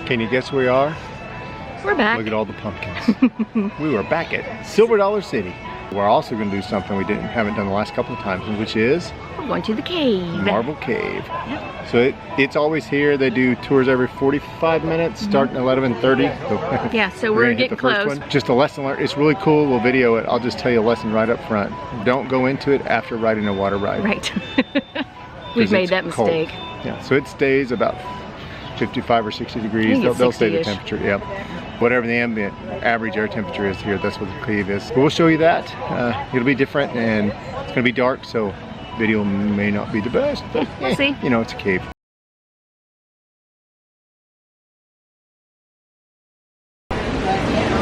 Can you guess where we are? We're back. Look at all the pumpkins. We were back at Silver Dollar City. We're also going to do something we haven't done the last couple of times, which is We're going to the cave. Marble Cave. Yep. So it's always here. They do tours every 45 minutes, starting at 11:30. Yeah, so we're getting close. Just a lesson learned. It's really cool. We'll video it. I'll just tell you a lesson right up front. Don't go into it after riding a water ride. Right. We've made that mistake. Yeah, so it stays about 55 or 60 degrees. They'll stay the temperature. Yep. Whatever the ambient average air temperature is here, that's what the cave is. But we'll show you that. It'll be different and it's gonna be dark, so video may not be the best, but we'll see. You know, it's a cave.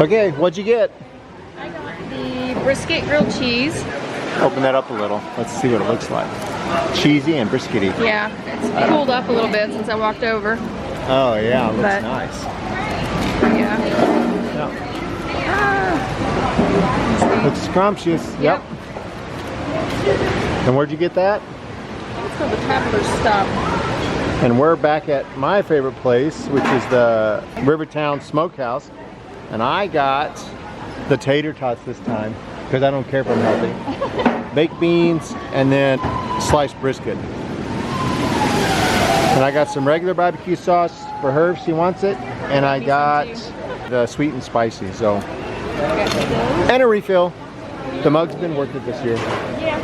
Okay, what'd you get? I got the brisket grilled cheese. Open that up a little. Let's see what it looks like. Cheesy and briskety. Yeah, it's cooled up a little bit since I walked over. Oh yeah, it looks nice. Yeah. Ah. Looks scrumptious. Yep. And where'd you get that? It's called the Traveler's Stop. And we're back at my favorite place, which is the Rivertown Smokehouse. And I got the tater tots this time, because I don't care if I'm healthy. Baked beans and then sliced brisket. And I got some regular barbecue sauce for her if she wants it. And I got the sweet and spicy, so. And a refill. The mug's been worth it this year. Yeah.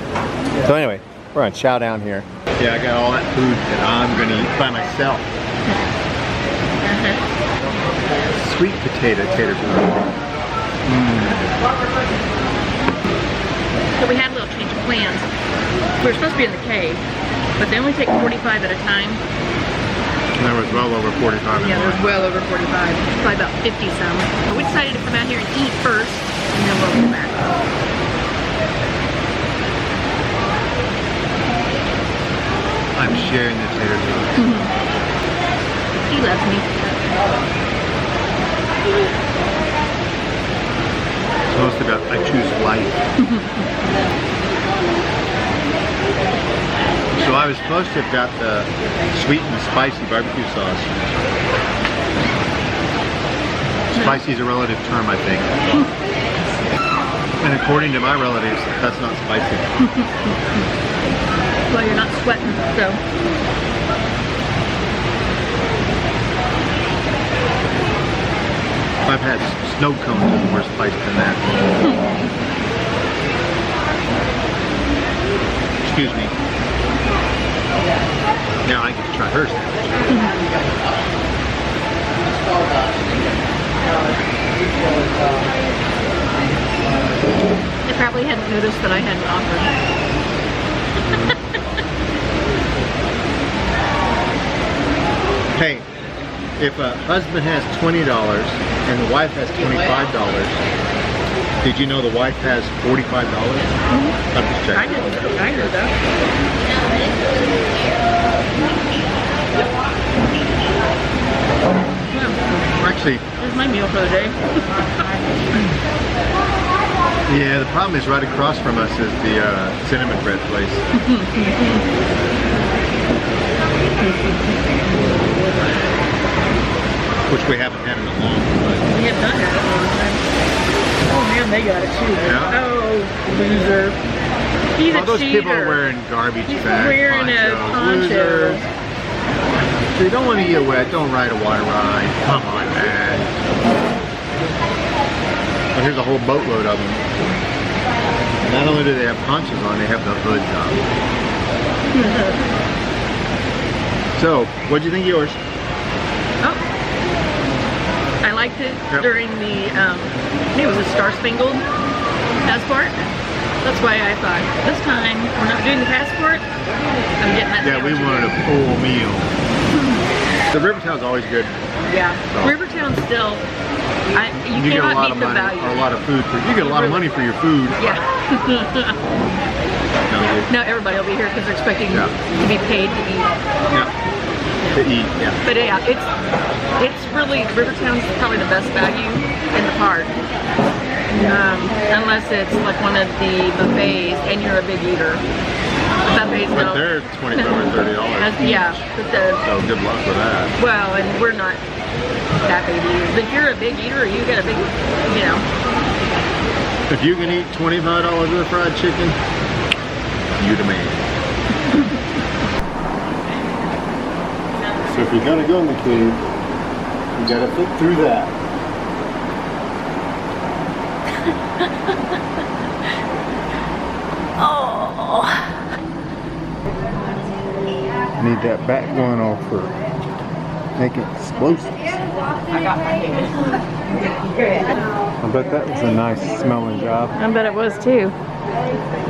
So anyway, we're gonna chow down here. Yeah, I got all that food that I'm gonna eat by myself. Sweet potato tater tot. So we had a little change of plans. We were supposed to be in the cave, but they only take 45 at a time. And there was well over 45. Yeah, there was well over 45. Probably about 50 some. So we decided to come out here and eat first, and then we'll go back. I'm sharing the tater tot. He loves me. It's mostly about I choose life. So I was supposed to have got the sweet and spicy barbecue sauce. Spicy is a relative term, I think. And according to my relatives, that's not spicy. Well, you're not sweating, so. I've had snow cones with more spice than that. Excuse me. Now I get to try hers. They probably hadn't noticed that I hadn't offered. Hey, if a husband has $20 and the wife has $25, did you know the wife has $45? I'm just checking. I know that. Actually, There's my meal for the day. yeah, the problem is right across from us is the cinnamon bread place. Which we haven't had in a long time. We have not had it in a long time. Oh man, they got it too. Yeah. Oh, loser. He's a those cheater. people wearing garbage He's bags, wearing a poncho. losers. So you don't want to get wet, don't ride a water ride. Come on, man. Well, here's a whole boatload of them. Not only do they have ponchos on, they have the hoods on. So, what'd you think of yours? Oh, I liked it during the, I think it was a Star Spangled passport. That's why I thought, this time, we're not doing the passport, I'm getting that Yeah, we sandwich wanted again. a full meal. The Rivertown's always good. Yeah, So. Rivertown still, you get a cannot lot beat of the money, value. or a lot of food. You get a lot of money for your food. Yeah. No, Now everybody will be here because they're expecting to be paid to eat. yeah. To eat, yeah. But yeah, it's really, Rivertown's probably the best value in the park. Unless it's like one of the buffets and you're a big eater. buffets, But no. they're $25 or $30 each. Yeah, but So good luck with that. well, and we're not that big eaters. If you're a big eater, you get a big, you know. If you can eat $25 worth of fried chicken, you the man. So if you're gonna go in the cave, you gotta fit through that. Oh. Need that back going off for making explosives. I got my I bet that was a nice smelling job. I bet it was too.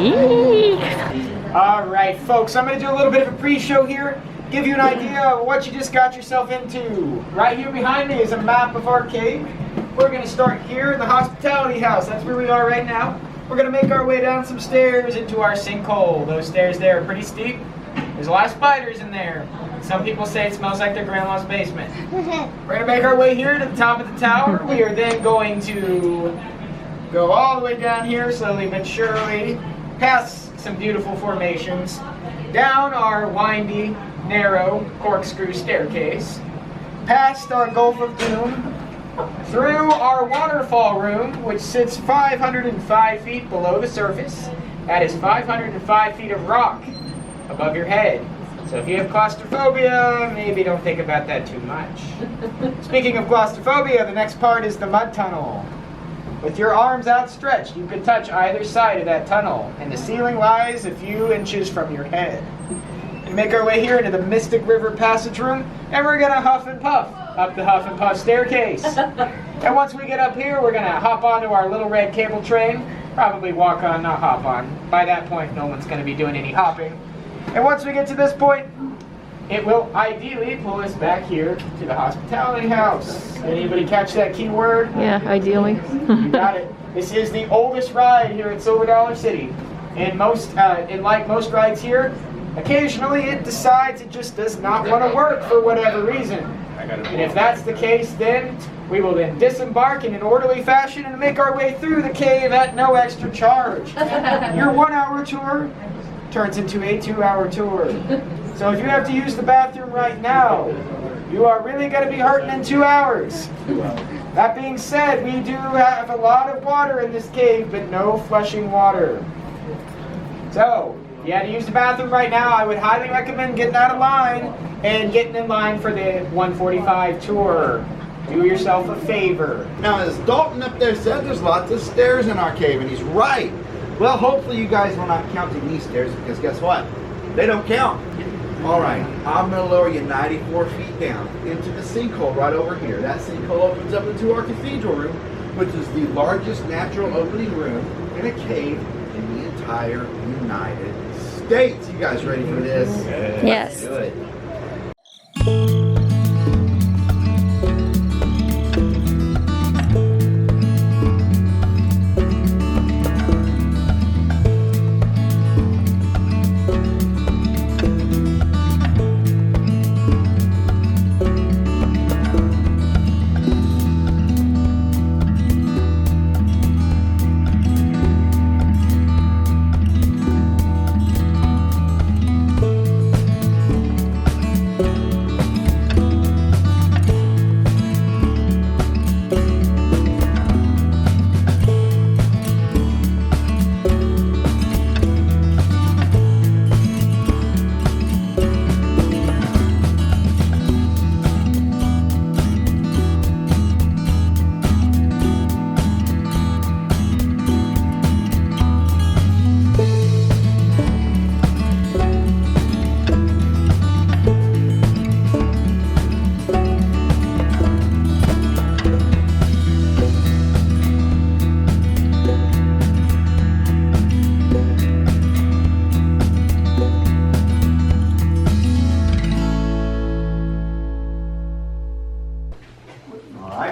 Eek. All right, folks, I'm going to do a little bit of a pre-show here, give you an idea of what you just got yourself into. Right here behind me is a map of our cave. We're going to start here in the hospitality house. That's where we are right now. We're going to make our way down some stairs into our sinkhole. Those stairs there are pretty steep. There's a lot of spiders in there. Some people say it smells like their grandma's basement. We're going to make our way here to the top of the tower. We are then going to go all the way down here, slowly but surely, past some beautiful formations, down our windy, narrow, corkscrew staircase, past our Gulf of Doom, through our waterfall room, which sits 505 feet below the surface. That is 505 feet of rock above your head. So if you have claustrophobia, maybe don't think about that too much. Speaking of claustrophobia, the next part is the mud tunnel. With your arms outstretched, you can touch either side of that tunnel, and the ceiling lies a few inches from your head. We make our way here into the Mystic River passage room, and we're gonna huff and puff up the huff and puff staircase. And once we get up here, we're gonna hop onto our little red cable train, probably walk on, not hop on. By that point, no one's gonna be doing any hopping. And once we get to this point, it will ideally pull us back here to the hospitality house. Anybody catch that key word? Yeah, ideally. You got it. This is the oldest ride here at Silver Dollar City. And like most rides here, occasionally it decides it just does not want to work for whatever reason. And if that's the case, then we will then disembark in an orderly fashion and make our way through the cave at no extra charge. Your 1 hour tour turns into a 2 hour tour. So if you have to use the bathroom right now, you are really going to be hurting in 2 hours. That being said, we do have a lot of water in this cave, but no flushing water. So, if you had to use the bathroom right now, I would highly recommend getting out of line and getting in line for the 145 tour. Do yourself a favor. Now, as Dalton up there said, there's lots of stairs in our cave, and he's right. Well, hopefully you guys are not counting these stairs, because guess what? They don't count. All right, I'm going to lower you 94 feet down into the sinkhole right over here. That sinkhole opens up into our cathedral room, which is the largest natural opening room in a cave in the entire United States. You guys ready for this? Yes. Good.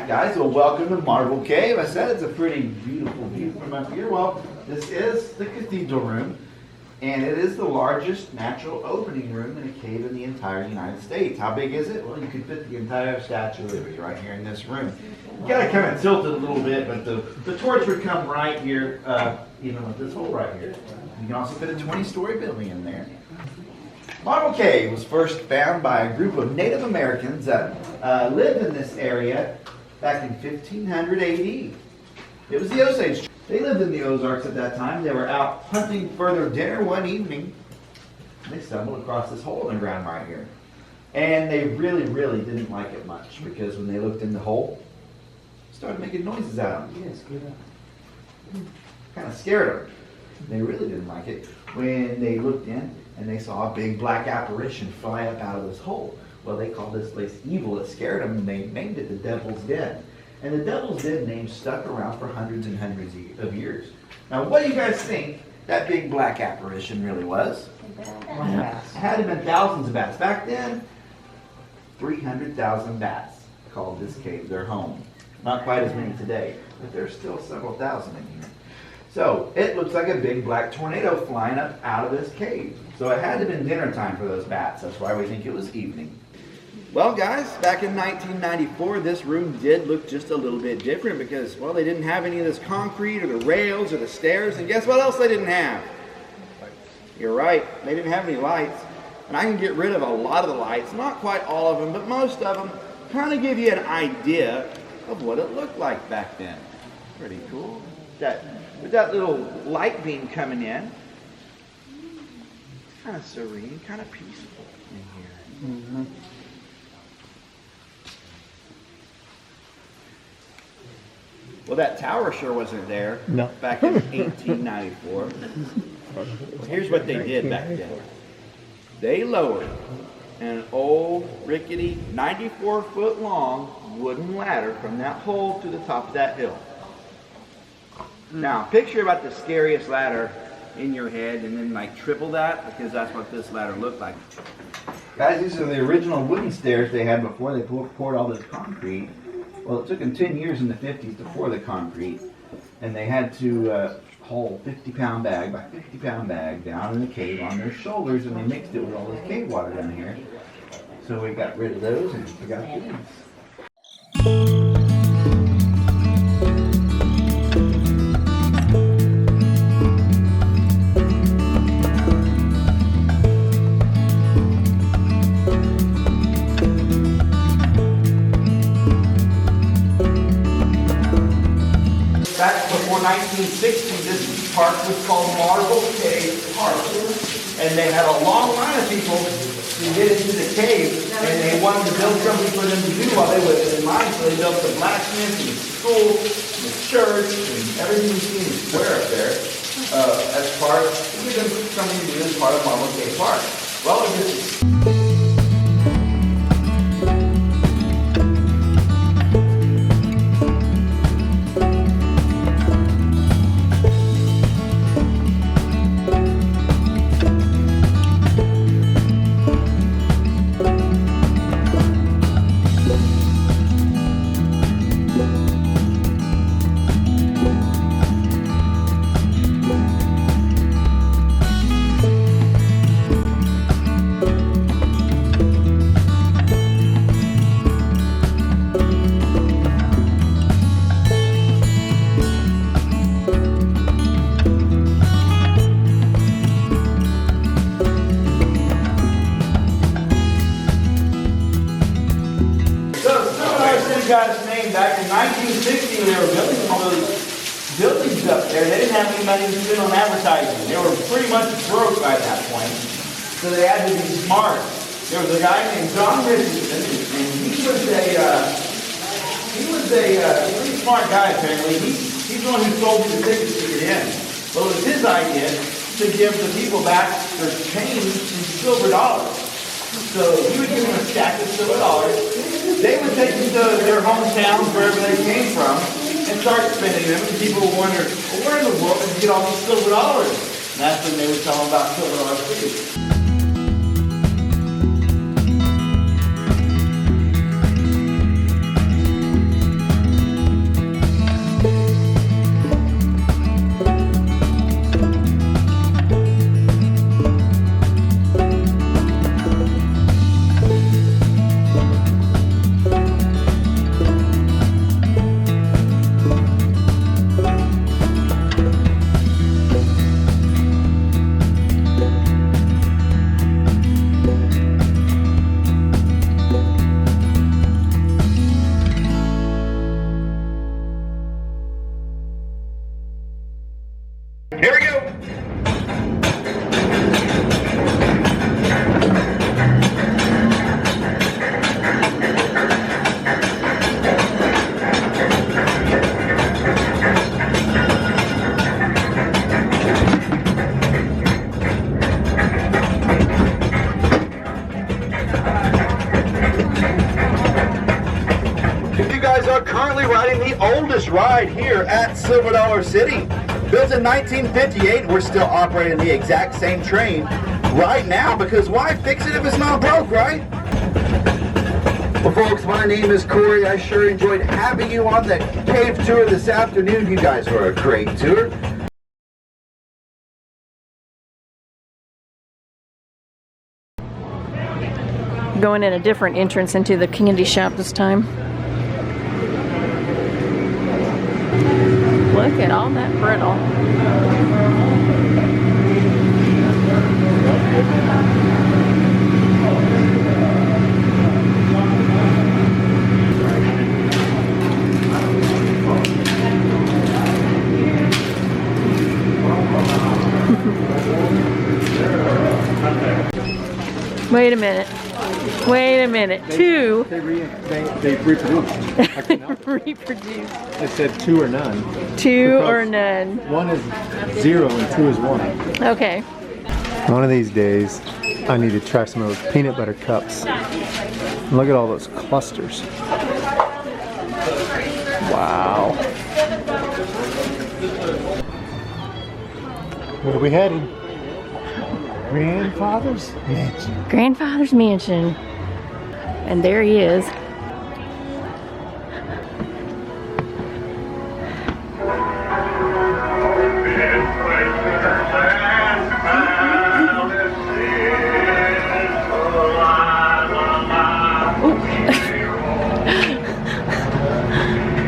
Guys, well, welcome to Marble Cave. I said it's a pretty beautiful view from up here. Well, this is the cathedral room, and it is the largest natural opening room in a cave in the entire United States. How big is it? Well, you could fit the entire Statue of Liberty right here in this room. You gotta kind of tilt it a little bit, but the torch would come right here, even with this hole right here. You can also fit a 20-story building in there. Marble Cave was first found by a group of Native Americans that lived in this area back in 1500 AD. It was the Osage. They lived in the Ozarks at that time. They were out hunting for their dinner one evening. They stumbled across this hole in the ground right here. And they really, really didn't like it much because when they looked in the hole, it started making noises out. Yes, get up. Kind of scared them. They really didn't like it when they looked in and they saw a big black apparition fly up out of this hole. Well, they called this place evil. It scared them and they named it the Devil's Den. And the Devil's Den name stuck around for hundreds and hundreds of years. Now, what do you guys think that big black apparition really was? It had to have been thousands of bats. Back then, 300,000 bats called this cave their home. Not quite as many today, but there's still several thousand in here. So it looks like a big black tornado flying up out of this cave. So it had to have been dinner time for those bats. That's why we think it was evening. Well, guys, back in 1994, this room did look just a little bit different because, well, they didn't have any of this concrete or the rails or the stairs. And guess what else they didn't have? You're right, they didn't have any lights. And I can get rid of a lot of the lights, not quite all of them, but most of them, kind of give you an idea of what it looked like back then. Pretty cool. With that little light beam coming in, kind of serene, kind of peaceful in here. Mm-hmm. Well, that tower sure wasn't there back in 1894. Well, here's what they did back then. They lowered an old, rickety, 94-foot long wooden ladder from that hole to the top of that hill. Now, picture about the scariest ladder in your head and then like triple that because that's what this ladder looked like. Guys, these are the original wooden stairs they had before they poured all this concrete. Well, it took them 10 years in the 50s to pour the concrete, and they had to haul 50-pound bag by 50-pound bag down in the cave on their shoulders, and they mixed it with all this cave water down here. So we got rid of those and we got these. Back before 1960, this park was called Marble Cave Park. And they had a long line of people to get into the cave, and they wanted to build something for them to do while they were in line, so they built the blacksmith and the school, and the church, and everything you see in the square up there as part of, to give them something to do as part of Marble Cave Park. Well, this is got its name back in 1960 when they were building all those buildings up there. They didn't have any money to spend on advertising. They were pretty much broke by that point. So they had to be smart. There was a guy named John Richardson, and he was a pretty smart guy apparently. He's the one who sold me the tickets to get in. Well, it was his idea to give the people back their change in silver dollars. So he would give them a stack of silver dollars. They would take them to their hometowns, wherever they came from, and start spending them. And people would wonder, well, where in the world did you get all these silver dollars? And that's when they would tell them about silver dollars too. You guys are currently riding the oldest ride here at Silver Dollar City. Built in 1958, we're still operating the exact same train right now because why fix it if it's not broke, right? Well, folks, my name is Corey. I sure enjoyed having you on the cave tour this afternoon. You guys were a great tour. Going in a different entrance into the candy shop this time. Look at all that brittle. Wait a minute. Wait a minute. Two. They reproduced. Reproduce. It said 2 or none. Two Because or none. 1 is 0 and 2 is 1. Okay. One of these days, I need to try some of those peanut butter cups. Look at all those clusters. Wow. Where are we heading? Grandfather's Mansion. Grandfather's Mansion. And there he is.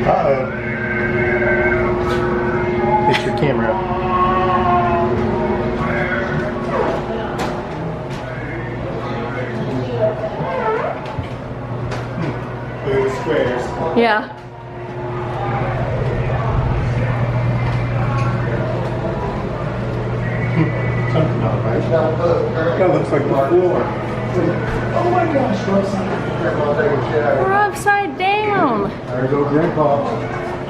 Uh-oh. Get your camera up. Those squares. Yeah. Something not right. That looks like the floor. Oh my gosh, We're upside down. there's old Grandpa.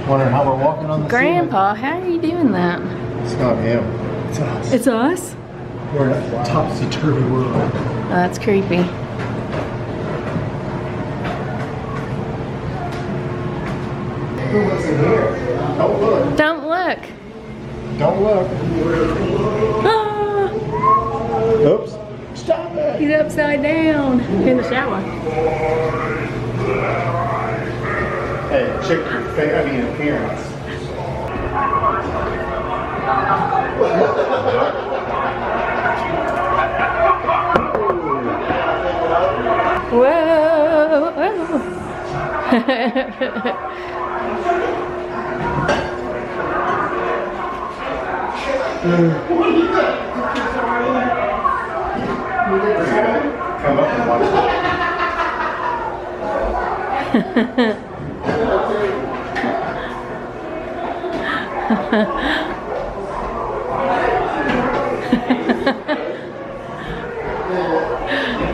Wondering how we're walking on the Grandpa, how are you doing that? ceiling. It's not him. It's us. It's us? We're in a topsy-turvy world. Oh, that's creepy. What's in here? Don't look. Don't look. Don't look. Ah, Oops. Stop it. he's upside down in the shower. Hey, check your face. I mean, appearance. Come up and watch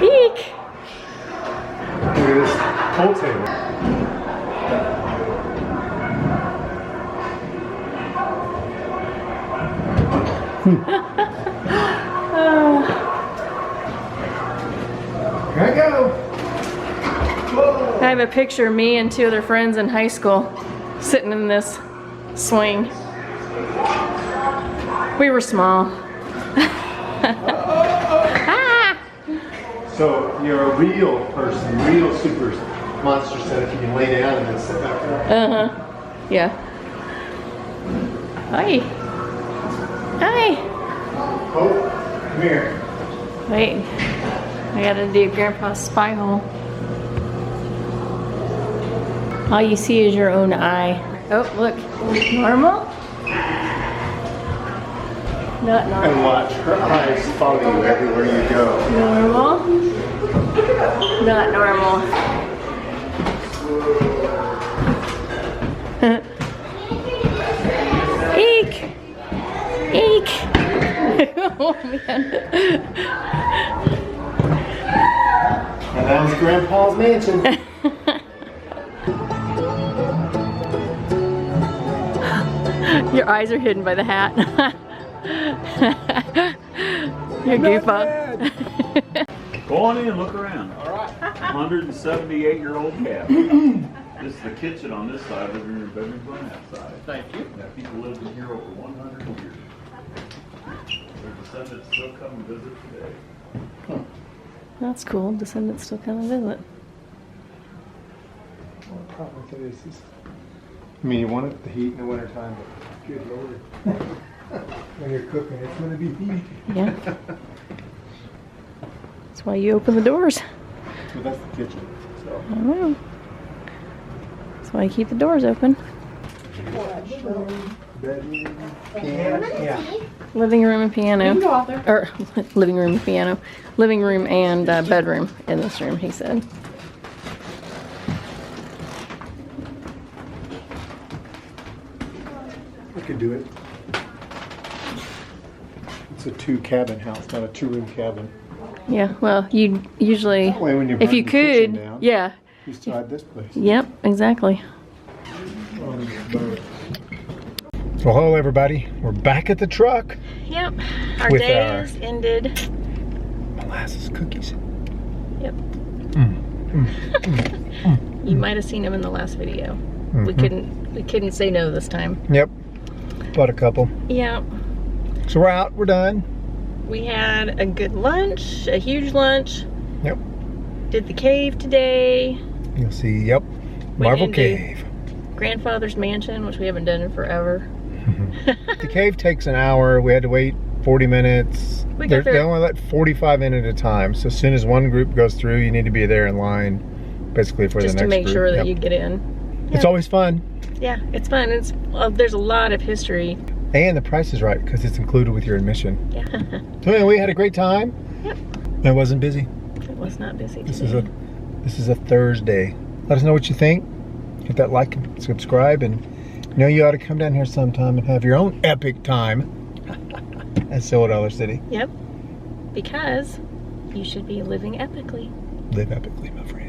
Eek! Look at this pool table. Here I go. Whoa. I have a picture of me and two other friends in high school sitting in this swing. We were small. Ah! So you're a real person, real super monster set if you can lay down and then sit back up. Uh-huh. Yeah. Hi. Hi. Oh, come here. Wait. I gotta do Grandpa's spy hole. All you see is your own eye. Oh, look. Normal? Not normal. And watch her eyes follow you everywhere you go. Normal? Not normal. Eek! Eek! Oh man. And that was Grandpa's mansion. Your eyes are hidden by the hat. You're goofa. Go on in, look around. All right. 178-year-old cabin. This is the kitchen on this side, living room, bedrooms on that side. Thank you. Now, people lived in here over 100 years. Their descendants still come and visit today. That's cool. Descendants still come and visit. What problem with it is, I mean, you want it to heat in the wintertime, but good lord. When you're cooking, it's going to be heat. Yeah. That's why you open the doors. So that's the kitchen. So. I don't know. That's why I keep the doors open. Bedroom, piano. Yeah. Living room and piano. Or living room and piano. Living room and bedroom in this room, he said. I could do it. It's a 2-cabin house, not a 2-room cabin. Yeah, well, you usually, That way when you if you burn the kitchen could, down, yeah. you still have this place. Yep, exactly. So hello everybody, we're back at the truck. Yep, our With day our- is ended. Molasses cookies. Yep. You might have seen them in the last video. We couldn't say no this time. Yep, bought a couple. Yep. So we're out, we're done. We had a good lunch, a huge lunch. Yep. Did the cave today. You'll see, yep, Marvel into- Cave. Grandfather's mansion, which we haven't done in forever. The cave takes an hour, we had to wait 40 minutes. We got there- They only let 45 in at a time, so as soon as one group goes through, you need to be there in line, basically for Just the to next group. make sure that Yep. you get in. It's Yeah. always fun, Yeah, it's fun. It's there's a lot of history. and the price is right, because it's included with your admission. Yeah. So anyway, we had a great time. Yep. It wasn't busy. It was not busy This today. is a Thursday. Let us know what you think. Hit that like and subscribe, and you know you ought to come down here sometime and have your own epic time at Silver Dollar City. Yep. Because you should be living epically. Live epically, my friend.